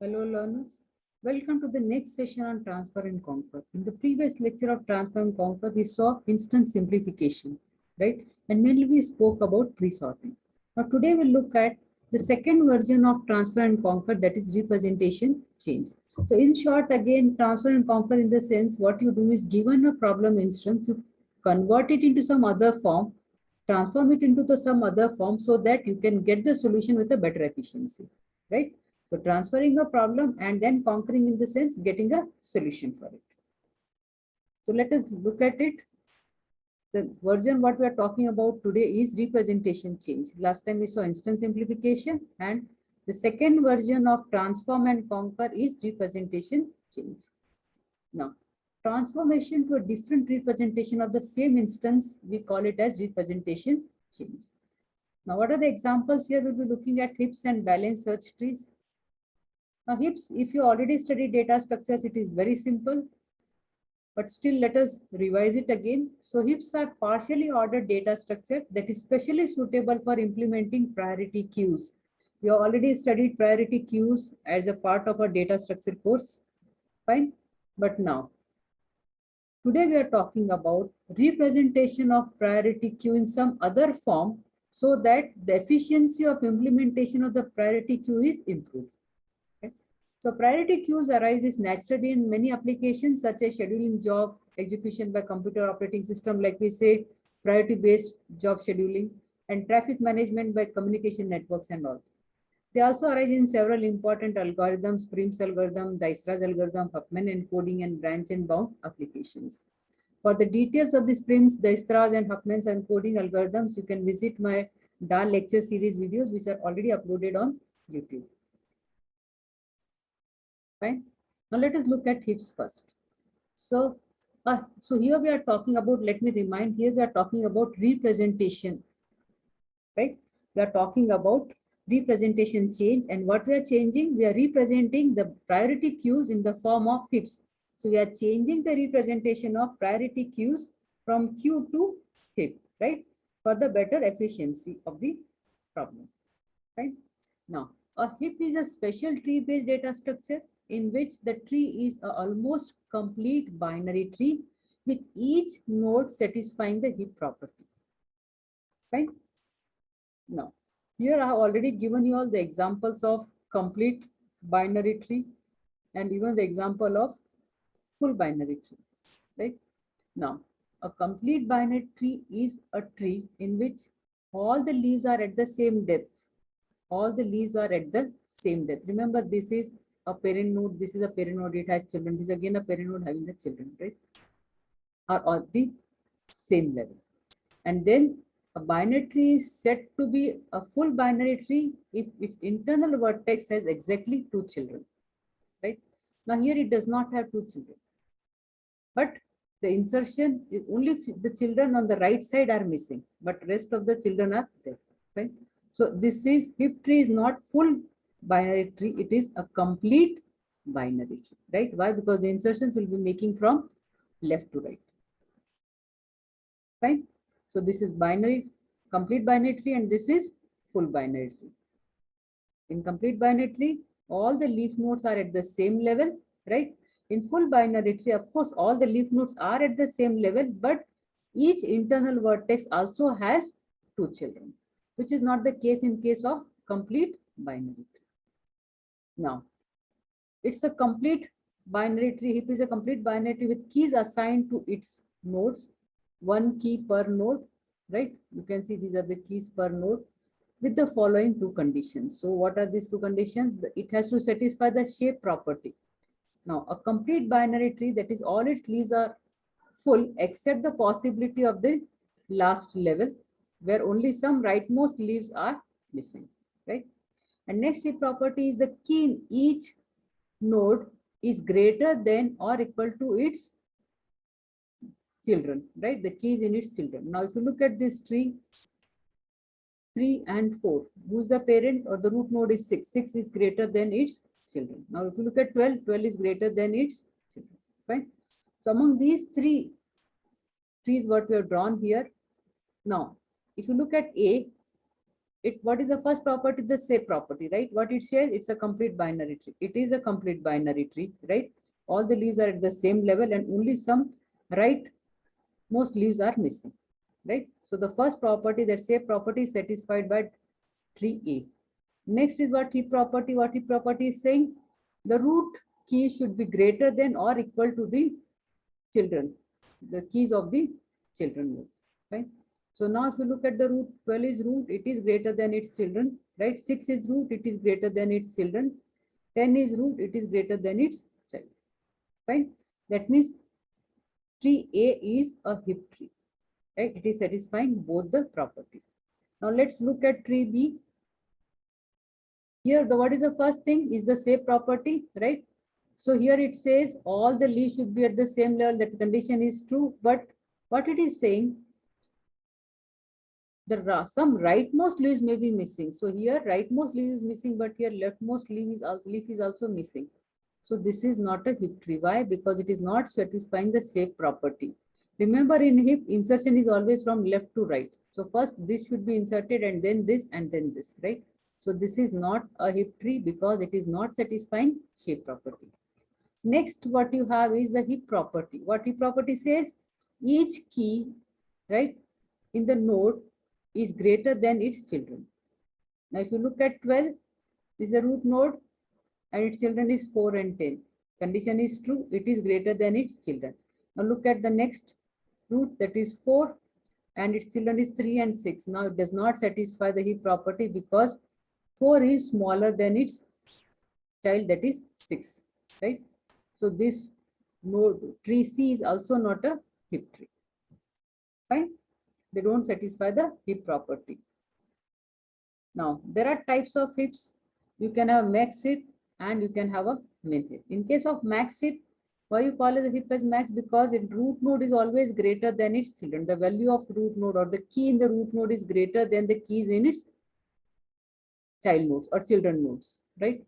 Hello learners, welcome to the next session on transfer and conquer. In the previous lecture of transfer and conquer, we saw instance simplification, right? And mainly we spoke about pre-sorting. Now today we'll look at the second version of transfer and conquer, that is representation change. So in short, again, transfer and conquer in the sense what you do is given a problem instance, you convert it into some other form, transform it into some other form so that you can get the solution with a better efficiency, right? So transferring a problem and then conquering in the sense getting a solution for it. So let us look at it. The version what we are talking about today is representation change. Last time we saw instance simplification, and the second version of transform and conquer is representation change. Now, transformation to a different representation of the same instance, we call it as representation change. Now, what are the examples here? We'll be looking at heaps and balanced search trees. Now heaps, if you already studied data structures, it is very simple, but still let us revise it again. So heaps are partially ordered data structure that is specially suitable for implementing priority queues. We already studied priority queues as a part of our data structure course, fine. But now, today we are talking about representation of priority queue in some other form so that the efficiency of implementation of the priority queue is improved. So priority queues arises naturally in many applications such as scheduling job execution by computer operating system, like we say priority-based job scheduling, and traffic management by communication networks and all. They also arise in several important algorithms, Prim's algorithm, Dijkstra's algorithm, Huffman encoding, and branch and bound applications. For the details of these Prim's, Dijkstra's, and Huffman's encoding algorithms, you can visit my DAL lecture series videos, which are already uploaded on YouTube. Fine. Now let us look at heaps first. So here we are talking about, let me remind, here we are talking about representation, right? We are talking about representation change, and what we are changing, we are representing the priority queues in the form of heaps. So we are changing the representation of priority queues from queue to heap, right? For the better efficiency of the problem, right? Now, a heap is a special tree-based data structure in which the tree is an almost complete binary tree with each node satisfying the heap property. Right? Now, here I have already given you all the examples of complete binary tree and even the example of full binary tree. Right? Now, a complete binary tree is a tree in which all the leaves are at the same depth. All the leaves are at the same depth. Remember, this is a parent node, this is a parent node, it has children, this is again a parent node having the children, right? Are all the same level. And then a binary tree is said to be a full binary tree if its internal vertex has exactly 2 children, right? Now here it does not have 2 children, but the insertion is only the children on the right side are missing, but rest of the children are there, right? So this is, heap tree is not full binary tree, it is a complete binary tree, right? Why? Because the insertions will be making from left to right. Fine. So this is binary, complete binary tree, and this is full binary tree. In complete binary tree, all the leaf nodes are at the same level, right? In full binary tree, of course, all the leaf nodes are at the same level, but each internal vertex also has 2 children, which is not the case in case of complete binary tree. Now, it's a complete binary tree. Heap is a complete binary tree with keys assigned to its nodes, 1 key per node, right? You can see these are the keys per node with the following 2 conditions. So what are these 2 conditions? It has to satisfy the shape property. Now, a complete binary tree, that is all its leaves are full except the possibility of the last level where only some rightmost leaves are missing, right? And next property is the key in each node is greater than or equal to its children, right? The key is in its children. Now, if you look at this tree, 3 and 4, who is the parent, or the root node is 6. 6 is greater than its children. Now, if you look at 12, 12 is greater than its children, right? So, among these 3 trees, what we have drawn here. Now, if you look at A, what is the first property? The shape property, right? What it says, it's a complete binary tree. It is a complete binary tree, right? All the leaves are at the same level and only some most leaves are missing, right? So the first property, that shape property, is satisfied by tree A. Next is what heap property. What heap property is saying, the root key should be greater than or equal to the children, the keys of the children node, right? So now if you look at the root, 12 is root, it is greater than its children, right? 6 is root, it is greater than its children. 10 is root, it is greater than its child, right? That means tree A is a heap tree, right? It is satisfying both the properties. Now let's look at tree B. Here, what is the first thing is the shape property, right? So here it says all the leaves should be at the same level. That condition is true, but what it is saying, some rightmost leaves may be missing. So here rightmost leaf is missing, but here leftmost leaf is also missing. So this is not a heap tree. Why? Because it is not satisfying the shape property. Remember, in heap, insertion is always from left to right. So first this should be inserted and then this, right? So this is not a heap tree because it is not satisfying shape property. Next, what you have is the heap property. What heap property says, each key, right, in the node is greater than its children. Now, if you look at 12, this is a root node and its children is 4 and 10. Condition is true, it is greater than its children. Now look at the next root, that is 4 and its children is 3 and 6. Now it does not satisfy the heap property because 4 is smaller than its child, that is 6, right? So this node tree C is also not a heap tree. Fine, they don't satisfy the heap property. Now there are types of heaps. You can have max heap and you can have a min heap. In case of max heap, why you call it the heap as max? Because its root node is always greater than its children. The value of root node or the key in the root node is greater than the keys in its child nodes or children nodes, right?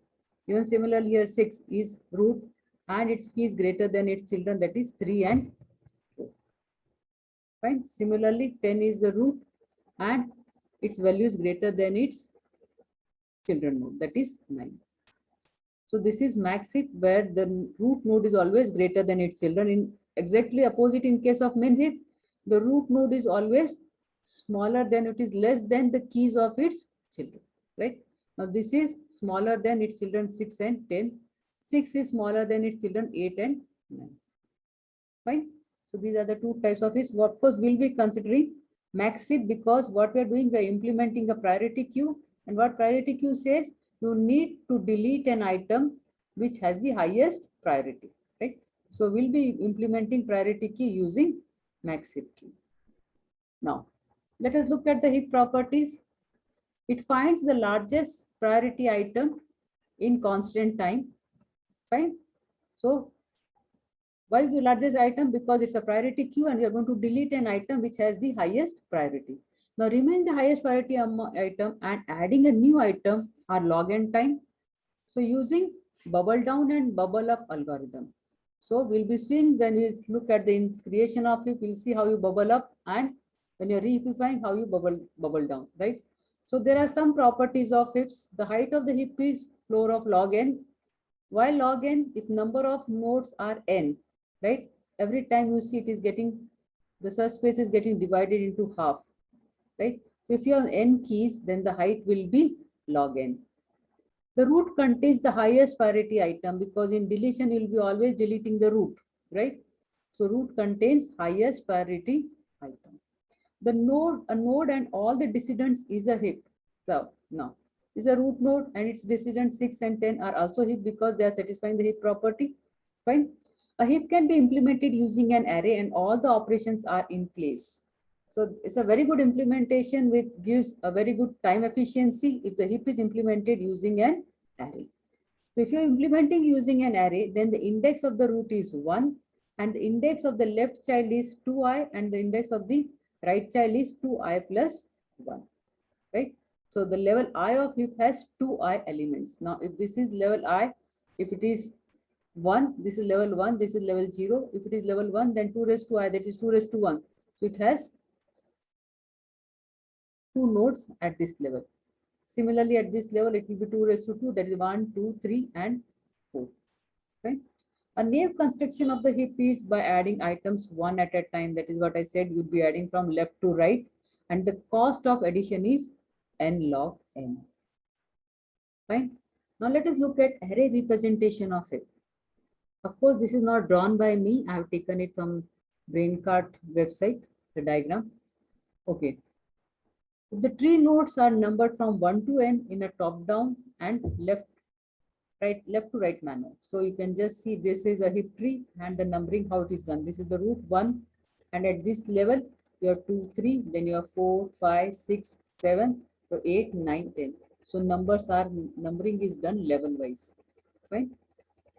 Even similarly here 6 is root and its key is greater than its children, that is 3 and 4. Fine. Similarly 10 is the root and its value is greater than its children node, that is 9. So this is max heap where the root node is always greater than its children. In exactly opposite in case of min heap, the root node is always smaller than, it is less than the keys of its children, right? Now this is smaller than its children 6 and 10. 6 is smaller than its children 8 and 9. Fine. So these are the two types of heaps. Of course, we'll be considering max heap because what we are doing, we are implementing a priority queue. And what priority queue says, you need to delete an item which has the highest priority, right? So we'll be implementing priority key using max heap queue. Now, let us look at the heap properties. It finds the largest priority item in constant time. Fine. So why the largest item? Because it's a priority queue and we are going to delete an item which has the highest priority. Now remaining the highest priority item and adding a new item are log n time. So using bubble down and bubble up algorithm. So we'll be seeing when we look at the creation of heap, we'll see how you bubble up, and when you're reheapifying, how you bubble down, right? So there are some properties of heaps. The height of the heap is floor of log n. Why log n? If number of nodes are n, right? Every time you see it is getting, the search space is getting divided into half, right? So if you have n keys, then the height will be log n. The root contains the highest priority item because in deletion, you'll be always deleting the root, right? So root contains highest priority item. A node and all the descendants is a heap. So now is a root node and its descendants 6 and 10 are also heap because they are satisfying the heap property. Fine. A heap can be implemented using an array and all the operations are in place. So it's a very good implementation which gives a very good time efficiency if the heap is implemented using an array. So if you're implementing using an array, then the index of the root is 1 and the index of the left child is 2i and the index of the right child is 2i plus 1, right? So the level I of heap has 2i elements. Now, if this is level I, if it is 1, this is level 1, this is level 0. If it is level 1, then 2 raised to I, that is 2 raised to 1. So it has 2 nodes at this level. Similarly, at this level, it will be 2 raised to 2, that is 1, 2, 3, and 4. Right? A naive construction of the heap is by adding items one at a time. That is what I said, you'd be adding from left to right, and the cost of addition is n log n. Fine. Now let us look at array representation of it. Of course, this is not drawn by me. I have taken it from BrainCart website, the diagram. Okay. The tree nodes are numbered from 1 to n in a top-down and left to right manner. So you can just see this is a heap tree and the numbering how it is done. This is the root 1, and at this level you have 2, 3, then you have 4, 5, 6, 7, so 8, 9, 10. So numbering is done level wise. Fine.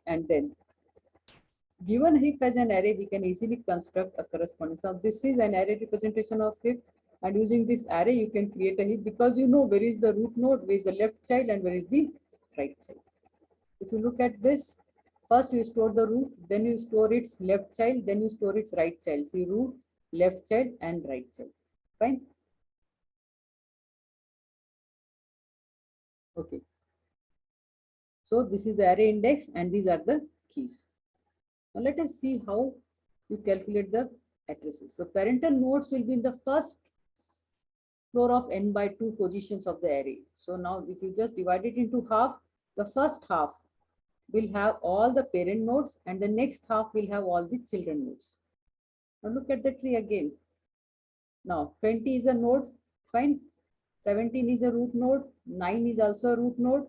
And then given heap as an array, we can easily construct a corresponding. So this is an array representation of heap, and using this array you can create a heap because you know where is the root node, where is the left child, and where is the right child. If you look at this, first you store the root, then you store its left child, then you store its right child. See, root, left child, and right child. Fine. Okay. So this is the array index, and these are the keys. Now let us see how you calculate the addresses. So parental nodes will be in the first floor of n by 2 positions of the array. So now if you just divide it into half, the first half will have all the parent nodes and the next half will have all the children nodes. Now look at the tree again. Now 20 is a node, fine. 17 is a root node, 9 is also a root node,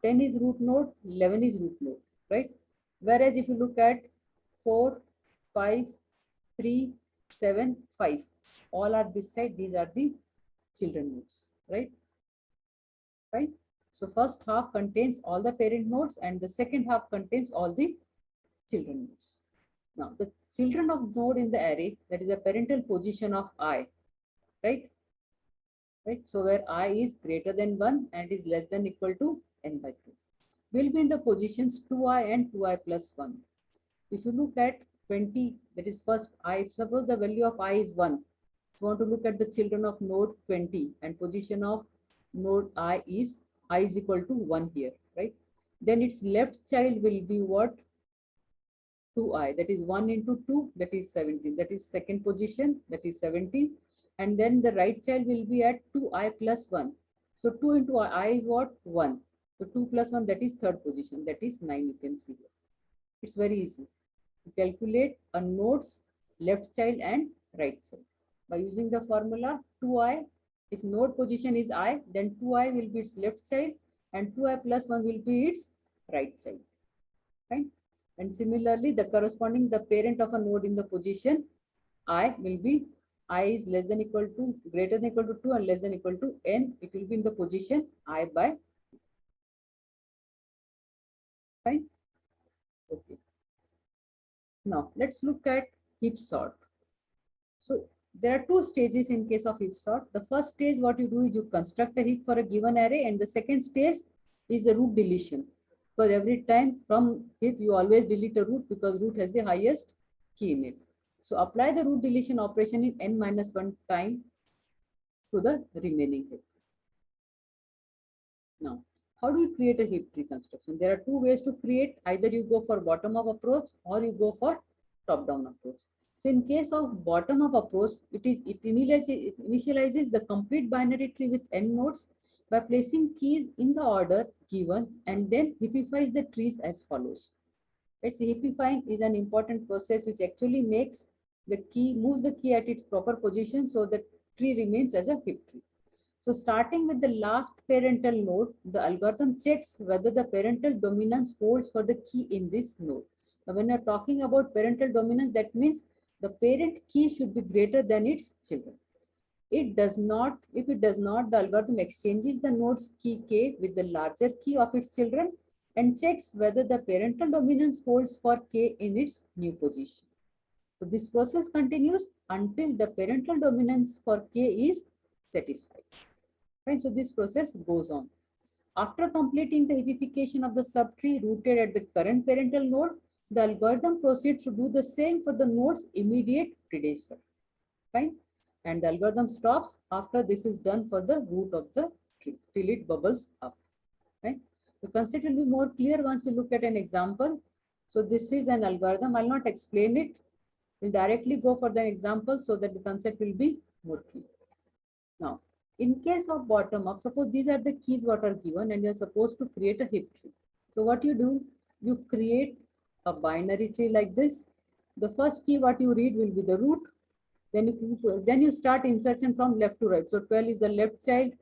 10 is root node, 11 is root node, right? Whereas if you look at 4, 5, 3, 7, 5, all are this side, these are the children nodes, right? Right? So first half contains all the parent nodes and the second half contains all the children nodes. Now the children of node in the array, that is a parental position of I, right? Right? So where I is greater than 1 and is less than equal to n by 2, will be in the positions 2i and 2i plus 1. If you look at 20, that is first I, suppose the value of I is 1. If you want to look at the children of node 20 and position of node I is equal to 1 here, right? Then its left child will be what? 2i, that is 1 into 2, that is 17. That is second position, that is 17. And then the right child will be at 2i plus 1. So 2 into I is what? 1. So 2 plus 1, that is third position, that is 9, you can see here. It's very easy to calculate a node's left child and right child. By using the formula 2i, if node position is I, then 2i will be its left child and 2i plus 1 will be its right child. Right? And similarly, the corresponding the parent of a node in the position I will be I is less than equal to greater than equal to 2 and less than equal to n. It will be in the position I by. Fine. Okay. Now let's look at heap sort. So there are two stages in case of heap sort. The first stage, what you do is you construct a heap for a given array, and the second stage is the root deletion. Because every time from heap you always delete a root because root has the highest key in it. So apply the root deletion operation in n minus 1 time to the remaining heap. Now, how do you create a heap tree construction? There are two ways to create. Either you go for bottom-up approach or you go for top-down approach. So in case of bottom-up approach, it initializes the complete binary tree with n nodes by placing keys in the order given and then heapifies the trees as follows. Right? So heapifying is an important process which actually makes the key, moves the key at its proper position so the tree remains as a heap tree. So starting with the last parental node, the algorithm checks whether the parental dominance holds for the key in this node. Now, when you're talking about parental dominance, that means the parent key should be greater than its children. It does not, if it does not, the algorithm exchanges the node's key k with the larger key of its children and checks whether the parental dominance holds for k in its new position. So this process continues until the parental dominance for k is satisfied. Right? So this process goes on. After completing the heapification of the subtree rooted at the current parental node, the algorithm proceeds to do the same for the node's immediate predecessor. Fine. And the algorithm stops after this is done for the root of the tree till it bubbles up, right? The concept will be more clear once we look at an example. So this is an algorithm. I'll not explain it. We'll directly go for the example so that the concept will be more clear. Now, in case of bottom up, suppose these are the keys what are given and you're supposed to create a heap tree. So what you do, you create a binary tree like this. The first key what you read will be the root. Then you start insertion from left to right. So 12 is the left child,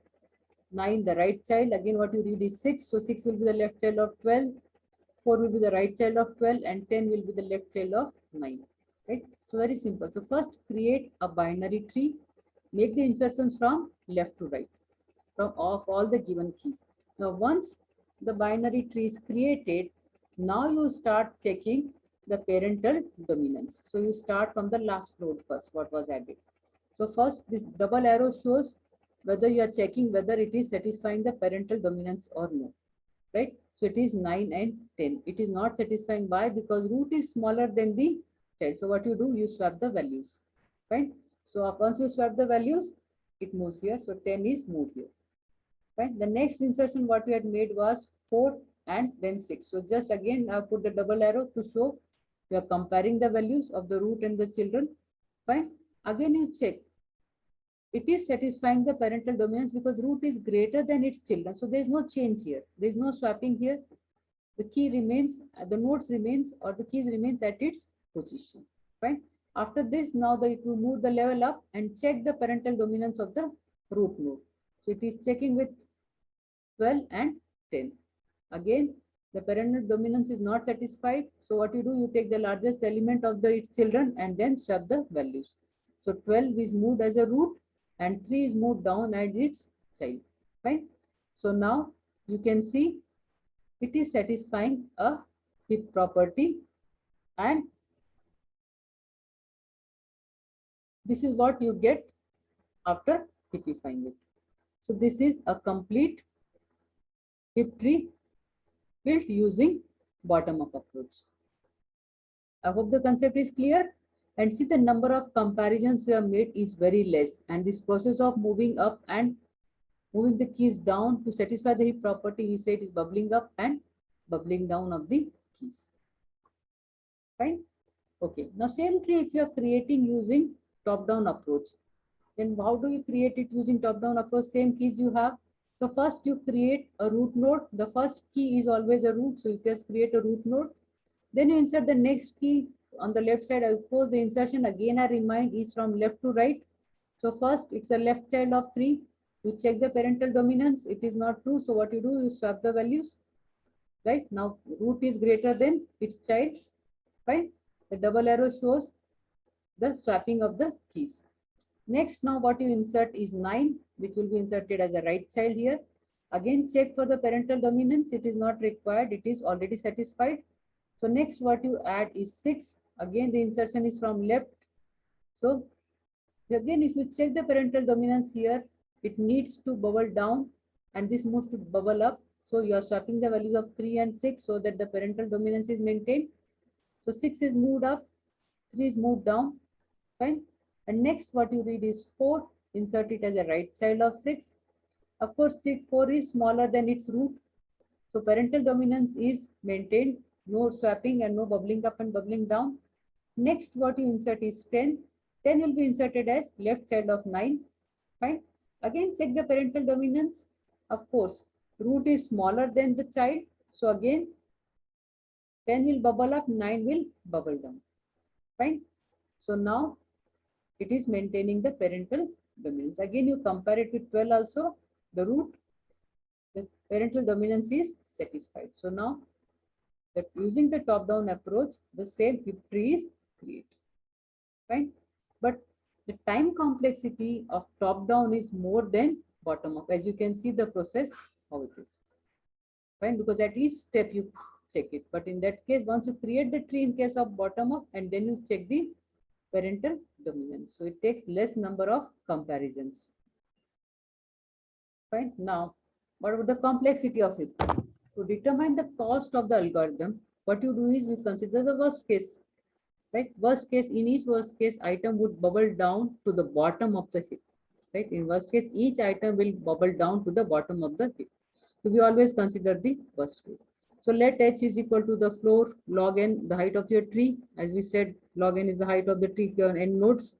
9 the right child. Again, what you read is 6. So 6 will be the left child of 12, 4 will be the right child of 12, and 10 will be the left child of 9. Right? So very simple. So first create a binary tree. Make the insertions from left to right from of all the given keys. Now, once the binary tree is created, now you start checking the parental dominance. So you start from the last node first, what was added. So first, this double arrow shows whether you are checking whether it is satisfying the parental dominance or no, right? So it is 9 and 10. It is not satisfying. Why? Because root is smaller than the child. So what you do, you swap the values, right? So once you swap the values, it moves here. So 10 is moved here. Right. The next insertion what we had made was 4 and then 6. So just again put the double arrow to show we are comparing the values of the root and the children. Fine. Again you check. It is satisfying the parental dominance because root is greater than its children. So there is no change here. There is no swapping here. The key remains, the nodes remains or the keys remains at its position. Fine. After this, now it will move the level up and check the parental dominance of the root node. So it is checking with 12 and 10. Again, the parental dominance is not satisfied. So what you do, you take the largest element of its children and then swap the values. So 12 is moved as a root and 3 is moved down as its child. Fine. So now you can see it is satisfying a heap property, and this is what you get after heapifying it. So this is a complete heap tree built using bottom-up approach. I hope the concept is clear, and see the number of comparisons we have made is very less, and this process of moving up and moving the keys down to satisfy the heap property, we say it is bubbling up and bubbling down of the keys. Fine. Okay. Now same tree if you are creating using top-down approach, then how do you create it using top-down approach? Same keys you have. So first you create a root node. The first key is always a root. So you just create a root node. Then you insert the next key on the left side. Of course, the insertion again I remind is from left to right. So first it's a left child of 3. You check the parental dominance. It is not true. So what you do, you swap the values. Right now root is greater than its child. Fine. The double arrow shows the swapping of the keys. Next, now what you insert is 9, which will be inserted as a right child here. Again, check for the parental dominance. It is not required. It is already satisfied. So next, what you add is 6. Again, the insertion is from left. So again, if you check the parental dominance here, it needs to bubble down and this moves to bubble up. So you are swapping the values of 3 and 6 so that the parental dominance is maintained. So 6 is moved up, 3 is moved down. Fine. And next what you read is 4, insert it as a right child of 6. Of course, 4 is smaller than its root. So parental dominance is maintained, no swapping and no bubbling up and bubbling down. Next what you insert is 10. 10 will be inserted as left child of 9. Fine. Again, check the parental dominance. Of course, root is smaller than the child. So again, 10 will bubble up, 9 will bubble down. Fine. So now it is maintaining the parental dominance. Again, you compare it with 12 also, the root, the parental dominance is satisfied. So now that using the top-down approach, the same heap tree is created. Fine. But the time complexity of top-down is more than bottom-up. As you can see the process, how it is. Fine, because at each step you check it. But in that case, once you create the tree in case of bottom-up and then you check the parental dominance. So it takes less number of comparisons. Fine. Now, what about the complexity of it? To determine the cost of the algorithm, what you do is you consider the worst case. Right? Worst case, in each worst case, item would bubble down to the bottom of the heap. right? In worst case, each item will bubble down to the bottom of the heap. So we always consider the worst case. So let h is equal to the floor log n, the height of your tree. As we said, log n is the height of the tree if you have n nodes.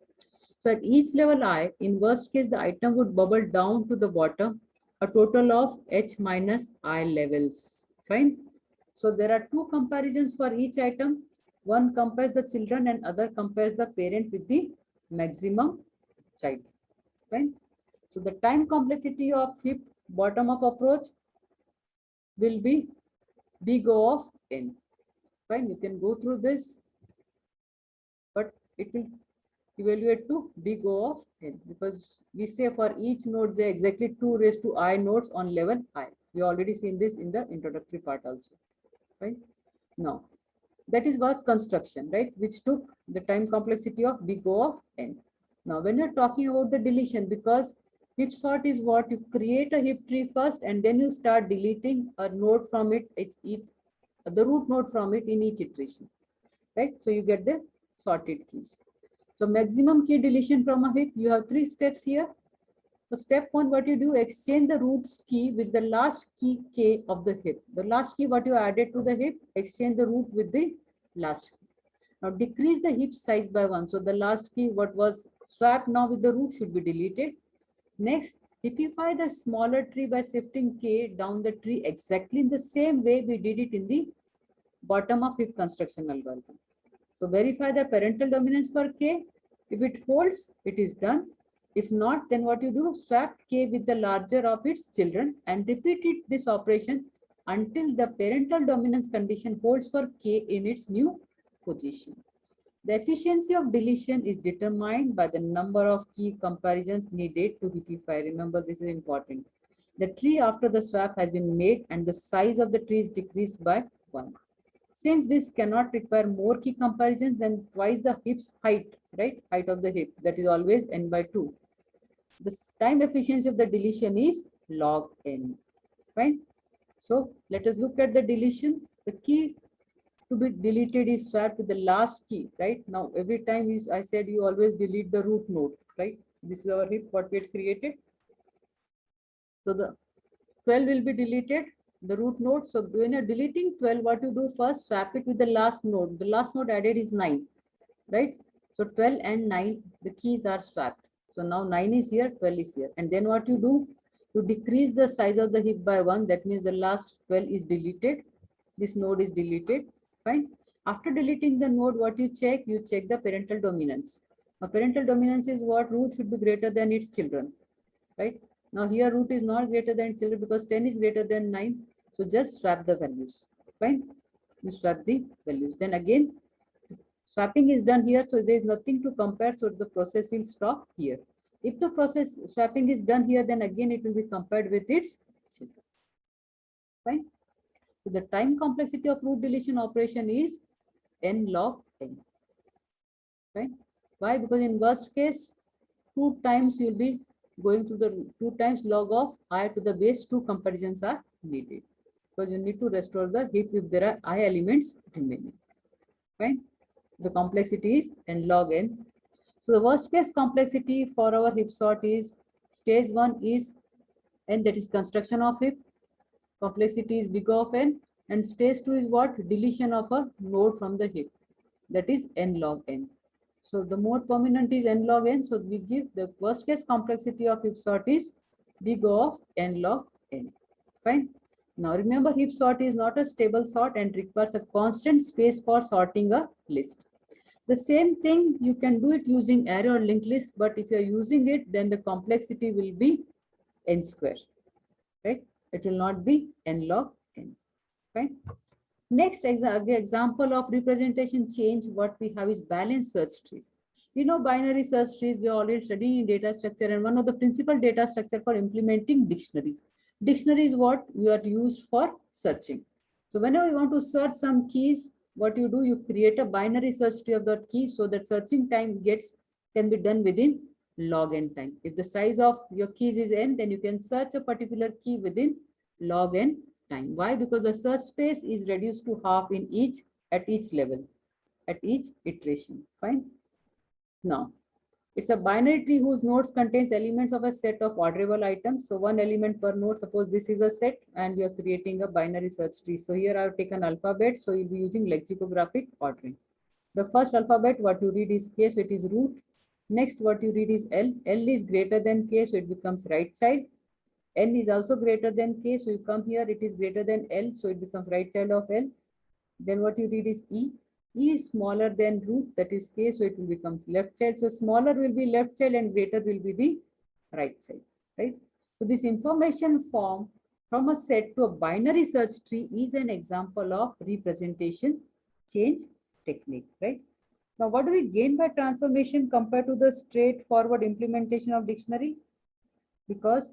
So at each level I, in worst case, the item would bubble down to the bottom, a total of h minus I levels. Fine. So there are two comparisons for each item. One compares the children and other compares the parent with the maximum child. Fine. So the time complexity of heap bottom up approach will be big O of n. Fine. You can go through this, but it will evaluate to big O of n, because we say for each node there are exactly 2 raised to I nodes on level I. We already seen this in the introductory part also. Right now, that is what construction, right, which took the time complexity of big O of n. Now when you're talking about the deletion, because heap sort is what you create a heap tree first and then you start deleting a node from it, the root node from it in each iteration, right? So you get the sorted keys. So maximum key deletion from a heap, you have 3 steps here. So step 1, what you do, exchange the roots key with the last key k of the heap. The last key what you added to the heap, exchange the root with the last key. Now decrease the heap size by 1. So the last key what was swapped now with the root should be deleted. Next, heapify the smaller tree by shifting k down the tree exactly in the same way we did it in the bottom of heap construction algorithm. So verify the parental dominance for k. If it holds, it is done. If not, then what you do, swap k with the larger of its children and repeat this operation until the parental dominance condition holds for k in its new position. The efficiency of deletion is determined by the number of key comparisons needed to heapify. Remember, this is important. The tree after the swap has been made and the size of the tree is decreased by 1. Since this cannot require more key comparisons than twice the heap's height, right? Height of the heap, that is always n by 2. The time efficiency of the deletion is log n, right? So let us look at the deletion. The key to be deleted is swapped with the last key, right? Now, every time I said you always delete the root node, right? This is our heap, what we had created. So the 12 will be deleted, the root node. So when you're deleting 12, what you do first, swap it with the last node. The last node added is 9, right? So 12 and 9, the keys are swapped. So now 9 is here, 12 is here. And then what you do, to decrease the size of the heap by 1, that means the last 12 is deleted. This node is deleted, fine. After deleting the node, what you check? You check the parental dominance. Now parental dominance is what? Root should be greater than its children, right? Now here root is not greater than children because 10 is greater than 9. So just swap the values, fine. You swap the values. Then again, swapping is done here. So there is nothing to compare. So the process will stop here. If the process swapping is done here, then again it will be compared with its children, fine. So the time complexity of root deletion operation is n log n, right? Why? Because in worst case, 2 times you'll be going to the 2 times log of I to the base 2 comparisons are needed, because you need to restore the heap if there are I elements remaining, right? The complexity is n log n. So the worst case complexity for our heap sort is stage 1 is n, that is construction of heap. Complexity is big O of n, and stage 2 is what? Deletion of a node from the heap, that is n log n. So the mode prominent is n log n. So we give the worst case complexity of heap sort is big O of n log n. Fine. Now remember, heap sort is not a stable sort and requires a constant space for sorting a list. The same thing you can do it using array or linked list, but if you are using it, then the complexity will be n square, right? It will not be n log n. Right? Next example of representation change, what we have is balanced search trees. You know, binary search trees, we are already studying in data structure, and one of the principal data structure for implementing dictionaries. Dictionary is what you are used for searching. So whenever you want to search some keys, what you do, you create a binary search tree of that key so that searching time can be done within log n time. If the size of your keys is n, then you can search a particular key within log n time. Why? Because the search space is reduced to half at each level, at each iteration. Fine. Now, It's a binary tree whose nodes contains elements of a set of orderable items. So one element per node, suppose this is a set and you're creating a binary search tree. So here I've taken alphabet, so you'll be using lexicographic ordering. The first alphabet, what you read is K, so it is root. Next, what you read is L. L is greater than K, so it becomes right side. N is also greater than K, so you come here, it is greater than L, so it becomes right side of L. Then what you read is E. E is smaller than root, that is K, so it will become left child. So smaller will be left child and greater will be the right side, right? So this information form from a set to a binary search tree is an example of representation change technique, right? Now, what do we gain by transformation compared to the straightforward implementation of dictionary? Because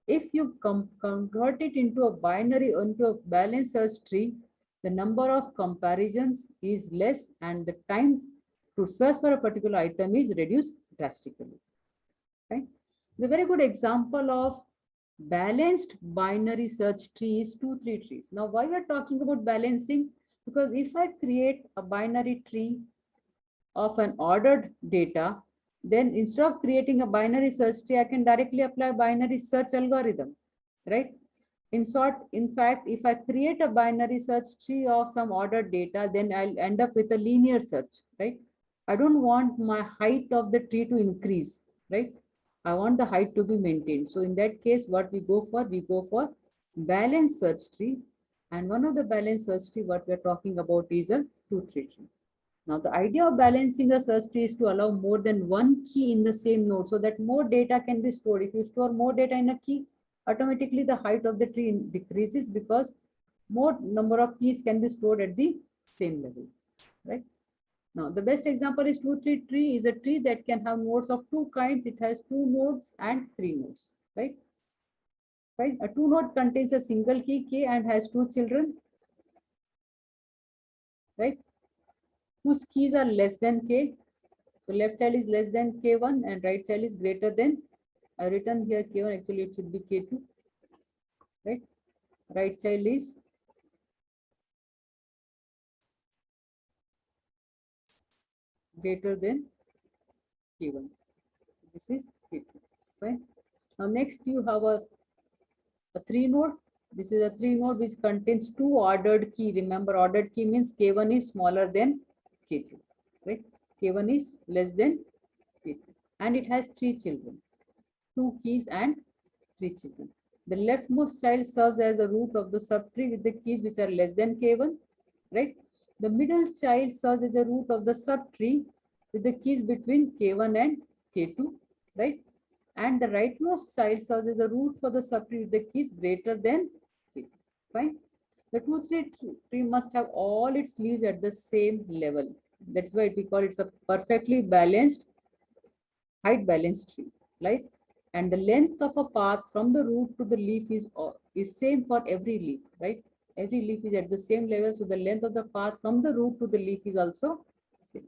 if you convert it into a binary, into a balanced search tree, the number of comparisons is less and the time to search for a particular item is reduced drastically. Right? The very good example of balanced binary search tree is 2-3 trees. Now, why we are talking about balancing? Because if I create a binary tree of an ordered data, then instead of creating a binary search tree, I can directly apply binary search algorithm, right? In short, in fact, if I create a binary search tree of some ordered data, then I'll end up with a linear search, right? I don't want my height of the tree to increase, right? I want the height to be maintained. So in that case, what we go for? We go for balanced search tree. And one of the balanced search tree, what we're talking about is a 2-3 tree. Now, the idea of balancing a search tree is to allow more than one key in the same node so that more data can be stored. If you store more data in a key, automatically the height of the tree decreases because more number of keys can be stored at the same level, right? Now, the best example is 2-3 tree is a tree that can have nodes of two kinds. It has 2 nodes and 3 nodes, right? Right? A 2 node contains a single key K and has 2 children, right? Whose keys are less than K. So left child is less than K1 and right child is greater than, I written here K1, actually it should be K2, right? Right child is greater than K1. This is K2, right? Now next you have a 3 node. This is a 3 node which contains 2 ordered key. Remember, ordered key means K1 is smaller than K2, right? K1 is less than K2 and it has 3 children, 2 keys and 3 children. The leftmost child serves as the root of the subtree with the keys which are less than K1, right? The middle child serves as the root of the subtree with the keys between K1 and K2, right? And the rightmost child serves as the root for the subtree with the keys greater than K2, fine? The 2-3 tree must have all its leaves at the same level. That's why we call it a perfectly balanced, height balanced tree, right? And the length of a path from the root to the leaf is same for every leaf, right? Every leaf is at the same level, so the length of the path from the root to the leaf is also same,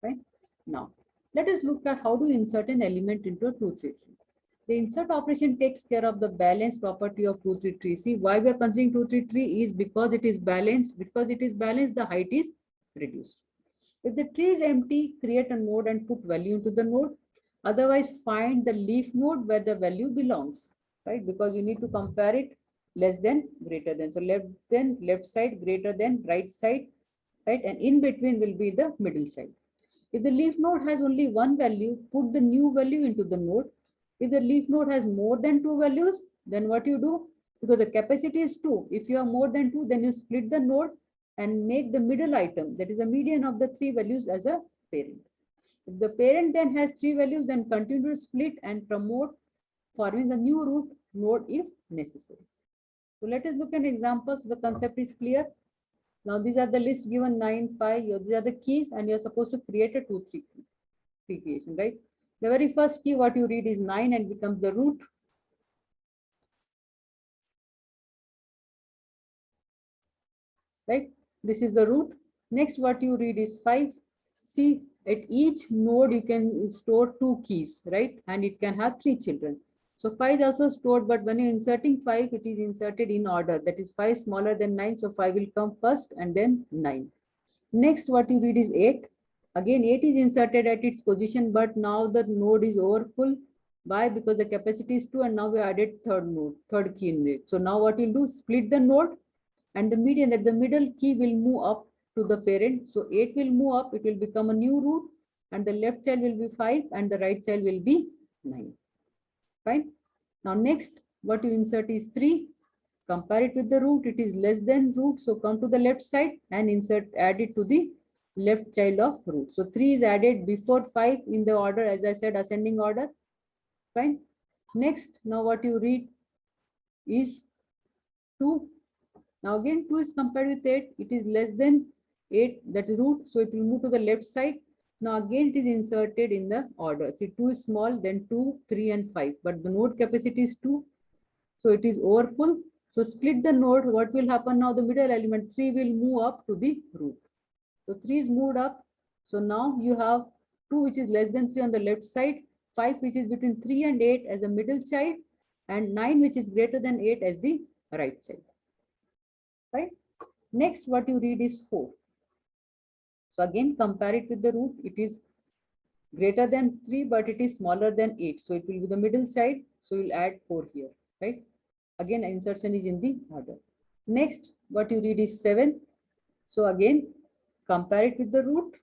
right? Now, let us look at how to insert an element into a 2-3 tree. The insert operation takes care of the balance property of 2-3 tree. See, why we are considering 2-3 tree is because it is balanced. Because it is balanced, the height is reduced. If the tree is empty, create a node and put value into the node. Otherwise, find the leaf node where the value belongs, right? Because you need to compare it less than, greater than. So left side, greater than, right side, right? And in between will be the middle side. If the leaf node has only one value, put the new value into the node. If the leaf node has more than 2 values, then what you do? Because the capacity is 2. If you have more than 2, then you split the node and make the middle item, that is the median of the 3 values, as a parent. If the parent then has 3 values, then continue to split and promote, forming the new root node if necessary. So let us look at examples. The concept is clear. Now these are the list given 9, 5. These are the keys, and you're supposed to create a 2-3 key creation, right? The very first key what you read is 9 and becomes the root. Right? This is the root. Next, what you read is 5. See, at each node you can store 2 keys, right? And it can have 3 children. So 5 is also stored, but when you're inserting 5, it is inserted in order. That is 5 smaller than 9, so 5 will come first and then 9. Next, what you read is 8. Again, 8 is inserted at its position, but now the node is overfull. Why? Because the capacity is 2 and now we added third node, third key in it. So now what we'll do, split the node and the median at the middle key will move up to the parent. So 8 will move up, it will become a new root and the left child will be 5 and the right child will be 9. Fine. Now next, what you insert is 3. Compare it with the root, it is less than root. So come to the left side and add it to the left child of root. So 3 is added before 5 in the order, as I said, ascending order. Fine. Next, now what you read is 2. Now again 2 is compared with 8. It is less than 8, that is root. So it will move to the left side. Now again it is inserted in the order. See, 2 is small, then 2, 3 and 5. But the node capacity is 2. So it is overfull. So split the node. What will happen now? The middle element 3 will move up to the root. So 3 is moved up. So now you have 2 which is less than 3 on the left side, 5 which is between 3 and 8 as a middle child, and 9 which is greater than 8 as the right child. Right? Next, what you read is 4. So again, compare it with the root. It is greater than 3, but it is smaller than 8. So it will be the middle child. So you'll add 4 here. Right? Again, insertion is in the order. Next, what you read is 7. So again, compare it with the root.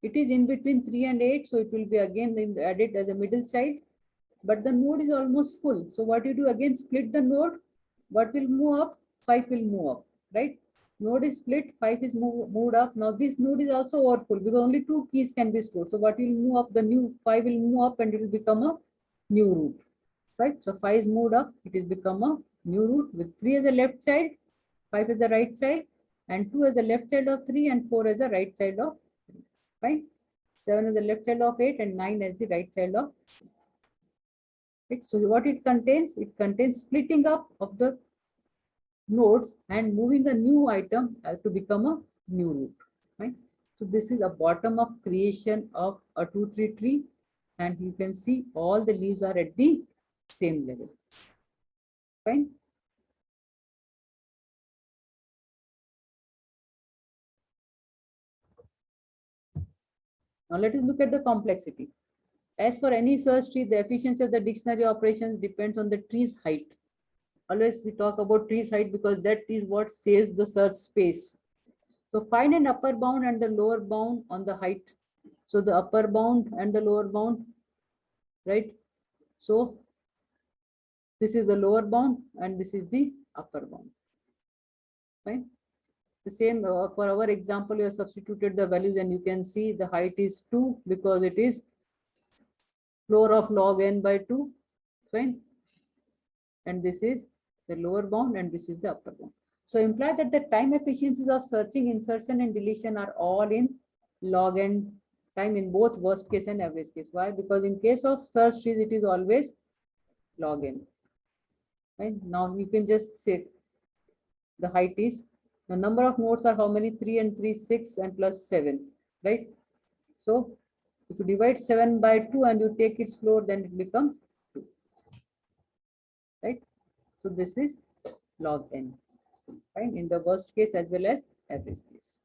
It is in between 3 and 8. So it will be again added as a middle child. But the node is almost full. So what you do, again, split the node. What will move up? 5 will move up. Right? Node is split, 5 is moved up. Now this node is also overfull because only 2 keys can be stored. So what will move up? The new 5 will move up and it will become a new root. Right? So 5 is moved up, it is become a new root with 3 as a left child, 5 as the right child, and 2 as the left child of 3 and 4 as the right child of 3. Fine. 7 as the left child of 8 and 9 as the right child of 3. Right? So what it contains? It contains splitting up of the nodes and moving the new item to become a new root. Right? So this is a bottom up creation of a 2-3 tree, and you can see all the leaves are at the same level. Fine. Now let us look at the complexity. As for any search tree, the efficiency of the dictionary operations depends on the tree's height. Always we talk about tree's height because that is what saves the search space. So find an upper bound and the lower bound on the height. So the upper bound and the lower bound, right? So this is the lower bound and this is the upper bound. Right? The same for our example, you have substituted the values and you can see the height is 2 because it is floor of log n by 2. Fine. And this is the lower bound and this is the upper bound. So imply that the time efficiencies of searching, insertion and deletion are all in log n time in both worst case and average case. Why? Because in case of search trees, it is always log n. Right? Now you can just say the height is, the number of nodes are how many? 3 and 3, 6 and plus 7. Right? So if you divide 7 by 2 and you take its floor, then it becomes 2. Right? So this is log n. Right? In the worst case as well as average case.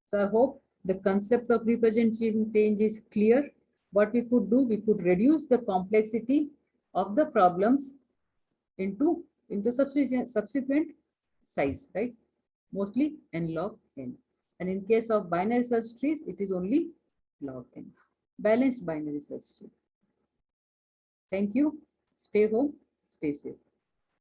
So I hope the concept of representation change is clear. What we could do, we could reduce the complexity of the problems into subsequent size, right? Mostly n log n. And in case of binary search trees, it is only log n. Balanced binary search tree. Thank you. Stay home, stay safe.